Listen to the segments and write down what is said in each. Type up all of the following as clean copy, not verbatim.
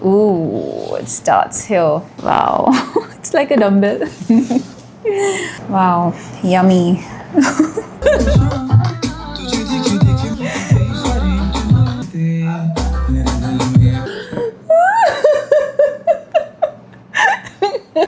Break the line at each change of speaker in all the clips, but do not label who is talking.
Ooh, it starts here. Wow. It's like a dumbbell. Wow, yummy.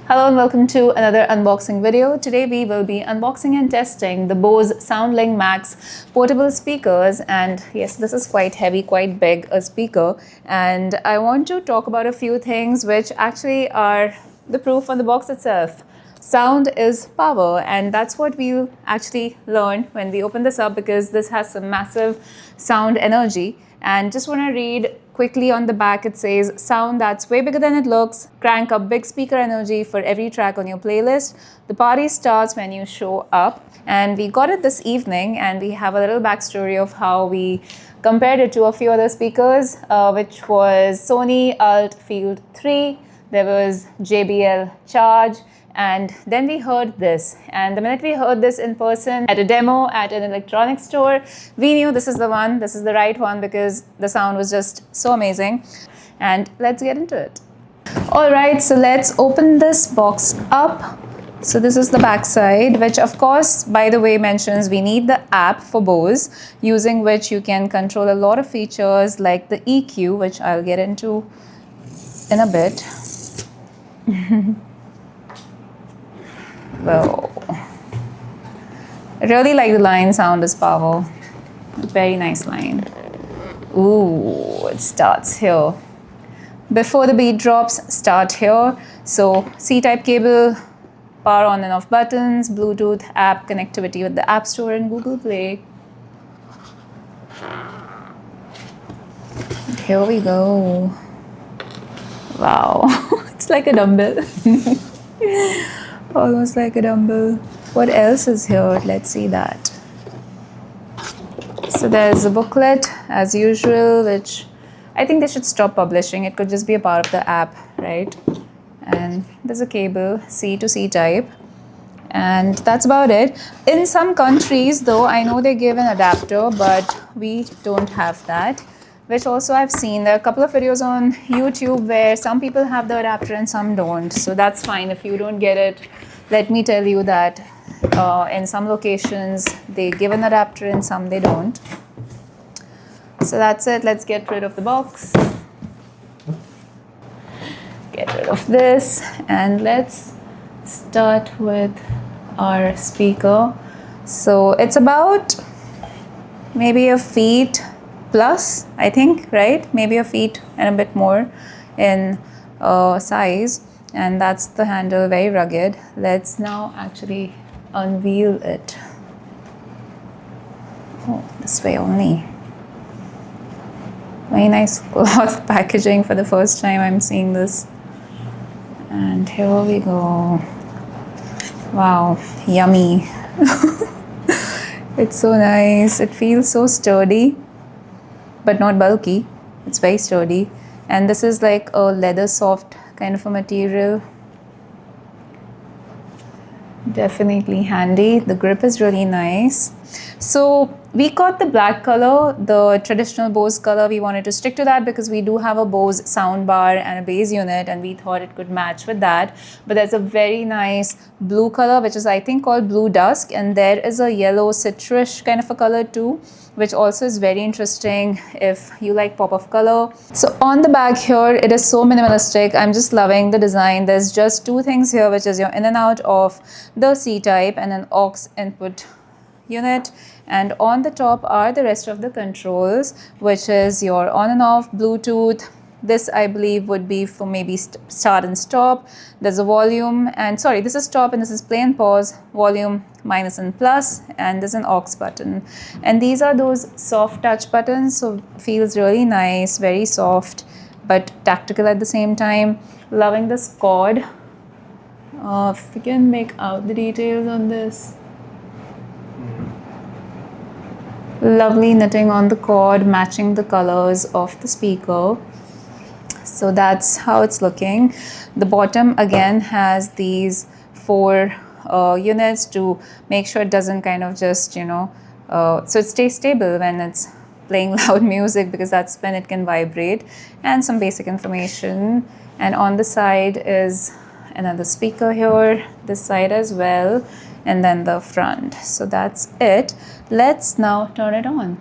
Hello and welcome to another unboxing video. Today we will be unboxing and testing the Bose SoundLink Max portable speakers, and yes, this is quite heavy, quite big a speaker, and I want to talk about a few things which actually are the proof on the box itself. Sound is power, and that's what we'll actually learn when we open this up, because this has some massive sound energy. And just want to read quickly on the back. It says, sound that's way bigger than it looks. Crank up big speaker energy for every track on your playlist. The party starts when you show up. And we got it this evening, and we have a little backstory of how we compared it to a few other speakers, which was Sony Alt Field 3. There was JBL Charge. And then we heard this, and the minute we heard this in person at a demo at an electronics store, we knew this is the one, this is the right one, because the sound was just so amazing. And let's get into it. All right, so let's open this box up. So this is the back side, which of course, by the way, mentions we need the app for Bose, using which you can control a lot of features like the EQ, which I'll get into in a bit. Well, I really like the line, sound is power. Very nice line. Ooh, it starts here. Before the beat drops, start here. So C-type cable, power on and off buttons, Bluetooth app connectivity with the App Store and Google Play. Here we go. Wow, it's like a dumbbell. Almost like a dumbbell. What else is here? Let's see that. So there's a booklet as usual, which I think they should stop publishing. It could just be a part of the app, right? And there's a cable, C to C type. And that's about it. In some countries though, I know they give an adapter, but we don't have that. Which also I've seen. There are a couple of videos on YouTube where some people have the adapter and some don't. So that's fine if you don't get it. Let me tell you that in some locations they give an adapter and some they don't. So that's it. Let's get rid of the box. Get rid of this. And let's start with our speaker. So it's about maybe a feet plus, I think, right? Maybe a feet and a bit more in size. And that's the handle, very rugged. Let's now actually unveil it. Oh, this way only. Very nice cloth packaging. For the first time I'm seeing this. And here we go. Wow, yummy. It's so nice. It feels so sturdy, but not bulky. It's very sturdy. And this is like a leather soft kind of a material. Definitely handy. The grip is really nice. So we got the black color, the traditional Bose color. We wanted to stick to that because we do have a Bose soundbar and a bass unit, and we thought it could match with that. But there's a very nice blue color, which is I think called Blue Dusk, and there is a yellow citrus kind of a color too, which also is very interesting if you like pop of color. So on the back here, it is so minimalistic. I'm just loving the design. There's just two things here, which is your in and out of the C-type and an aux input unit. And on the top are the rest of the controls, which is your on and off, Bluetooth. This I believe would be for maybe start and stop. There's a volume, and sorry, this is stop and this is play and pause, volume, minus and plus, and there's an aux button. And these are those soft touch buttons, so feels really nice, very soft, but tactical at the same time. Loving this cord. If we can make out the details on this. Lovely knitting on the cord, matching the colors of the speaker. So that's how it's looking. The bottom again has these 4 units to make sure it doesn't kind of just, so it stays stable when it's playing loud music because that's when it can vibrate, and some basic information. And on the side is another speaker here, this side as well, and then the front. So that's it. Let's now turn it on.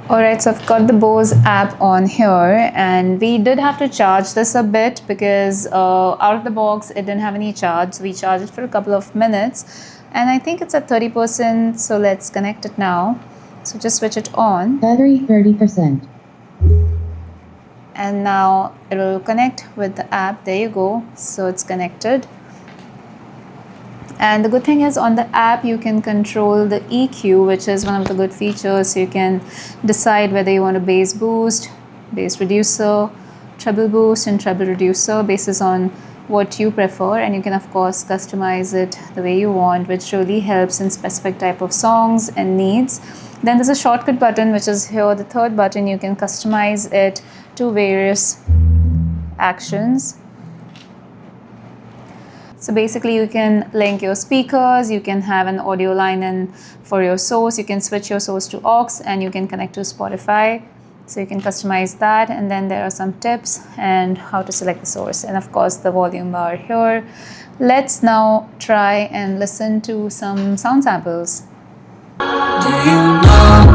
Alright, so I've got the Bose app on here, and we did have to charge this a bit because out of the box it didn't have any charge. So we charged it for a couple of minutes, and I think it's at 30%, so let's connect it now. So just switch it on.
Battery 30%.
And now it will connect with the app. There you go. So it's connected. And the good thing is on the app you can control the EQ, which is one of the good features. So you can decide whether you want a bass boost, bass reducer, treble boost and treble reducer based on what you prefer, and you can of course customize it the way you want, which really helps in specific type of songs and needs. Then there's a shortcut button, which is here, the third button. You can customize it to various actions. So basically you can link your speakers, you can have an audio line in for your source, you can switch your source to aux, and you can connect to Spotify. So you can customize that, and then there are some tips and how to select the source, and of course the volume bar here. Let's now try and listen to some sound samples.
Do you know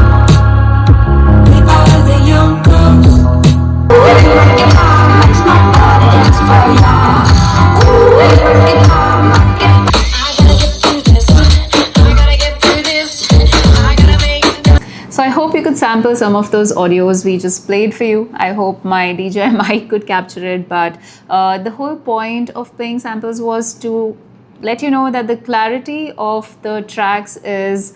we are the young girls?
So I hope you could sample some of those audios we just played for you. I hope my DJI mic could capture it, but the whole point of playing samples was to let you know that the clarity of the tracks is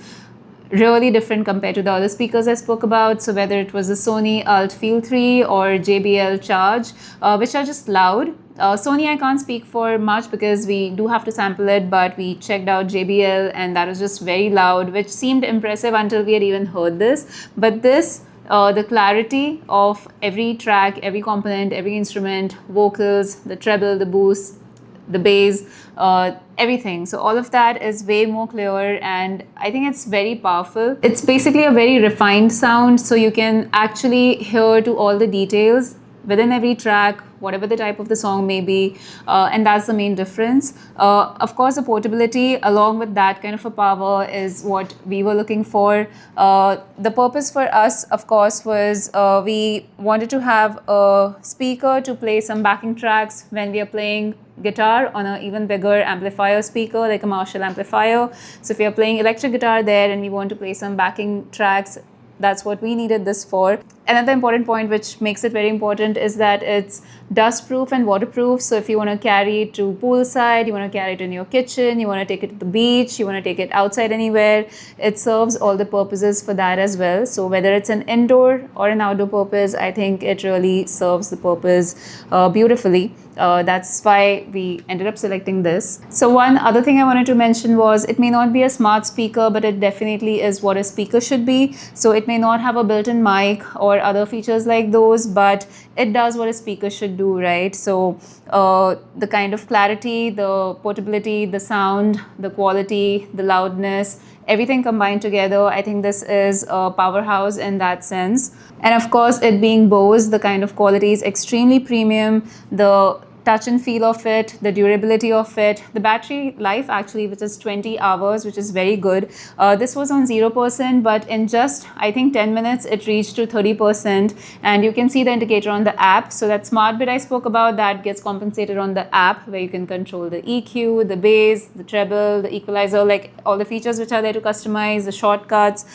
really different compared to the other speakers I spoke about. So whether it was the Sony Alt Field 3 or JBL Charge, which are just loud. Sony I can't speak for much because we do have to sample it, but we checked out JBL and that was just very loud, which seemed impressive until we had even heard this. But this, the clarity of every track, every component, every instrument, vocals, the treble, the boost, the bass, everything. So all of that is way more clear, and I think it's very powerful. It's basically a very refined sound, so you can actually hear to all the details within every track, whatever the type of the song may be, and that's the main difference. Of course, the portability along with that kind of a power is what we were looking for. The purpose for us, of course, was we wanted to have a speaker to play some backing tracks when we are playing guitar on an even bigger amplifier speaker, like a Marshall amplifier. So if you're playing electric guitar there and we want to play some backing tracks, that's what we needed this for. Another important point which makes it very important is that it's dust proof and waterproof. So if you want to carry it to poolside, you want to carry it in your kitchen, you want to take it to the beach, you want to take it outside anywhere, it serves all the purposes for that as well. So whether it's an indoor or an outdoor purpose, I think it really serves the purpose beautifully. That's why we ended up selecting this. So one other thing I wanted to mention was it may not be a smart speaker, but it definitely is what a speaker should be. So it may not have a built-in mic or other features like those, but it does what a speaker should do, right? So the kind of clarity, the portability, the sound, the quality, the loudness, everything combined together, I think this is a powerhouse in that sense. And of course, it being Bose, the kind of quality is extremely premium. The touch and feel of it, the durability of it, the battery life actually, which is 20 hours, which is very good. This was on 0%, but in just, I think 10 minutes, it reached to 30%. And you can see the indicator on the app. So that smart bit I spoke about, that gets compensated on the app, where you can control the EQ, the bass, the treble, the equalizer, like all the features which are there to customize, the shortcuts,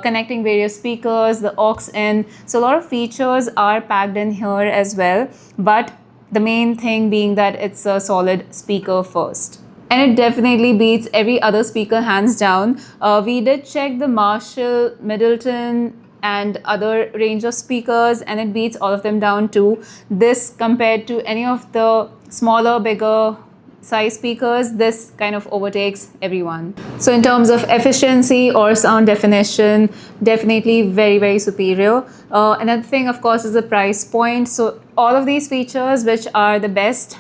connecting various speakers, the aux in. So a lot of features are packed in here as well. But the main thing being that it's a solid speaker first. And it definitely beats every other speaker hands down. We did check the Marshall, Middleton, and other range of speakers, and it beats all of them down too. This compared to any of the smaller, bigger size speakers, this kind of overtakes everyone. So in terms of efficiency or sound definition, definitely very, very superior. Another thing, of course, is the price point. So all of these features, which are the best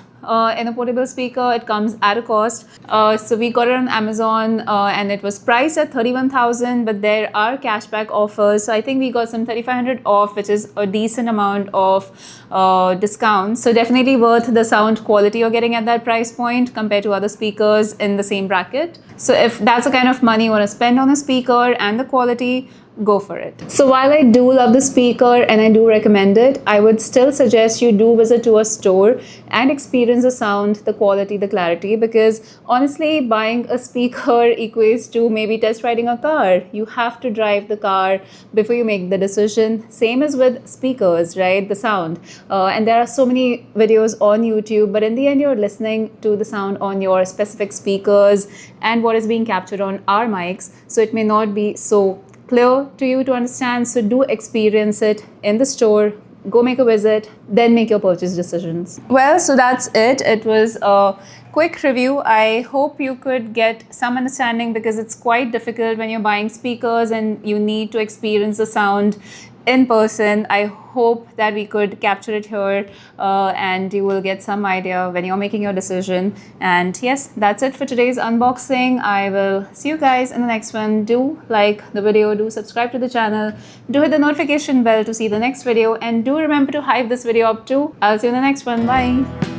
in a portable speaker, it comes at a cost. So we got it on Amazon and it was priced at 31,000, but there are cashback offers. So I think we got some 3,500 off, which is a decent amount of discount. So definitely worth the sound quality you're getting at that price point compared to other speakers in the same bracket. So if that's the kind of money you want to spend on a speaker and the quality, go for it. So while I do love the speaker and I do recommend it, I would still suggest you do visit to a store and experience the sound, the quality, the clarity, because honestly, buying a speaker equates to maybe test riding a car. You have to drive the car before you make the decision. Same as with speakers, right? The sound. And there are so many videos on YouTube, but in the end, you're listening to the sound on your specific speakers and what is being captured on our mics. So it may not be so clear to you to understand. So do experience it in the store, go make a visit, then make your purchase decisions. Well, so that's it. It was a quick review. I hope you could get some understanding, because it's quite difficult when you're buying speakers and you need to experience the sound in person. I hope that we could capture it here and you will get some idea when you're making your decision. And yes, that's it for today's unboxing. I will see you guys in the next one. Do like the video, do subscribe to the channel, do hit the notification bell to see the next video, and do remember to hype this video up too. I'll see you in the next one. Bye.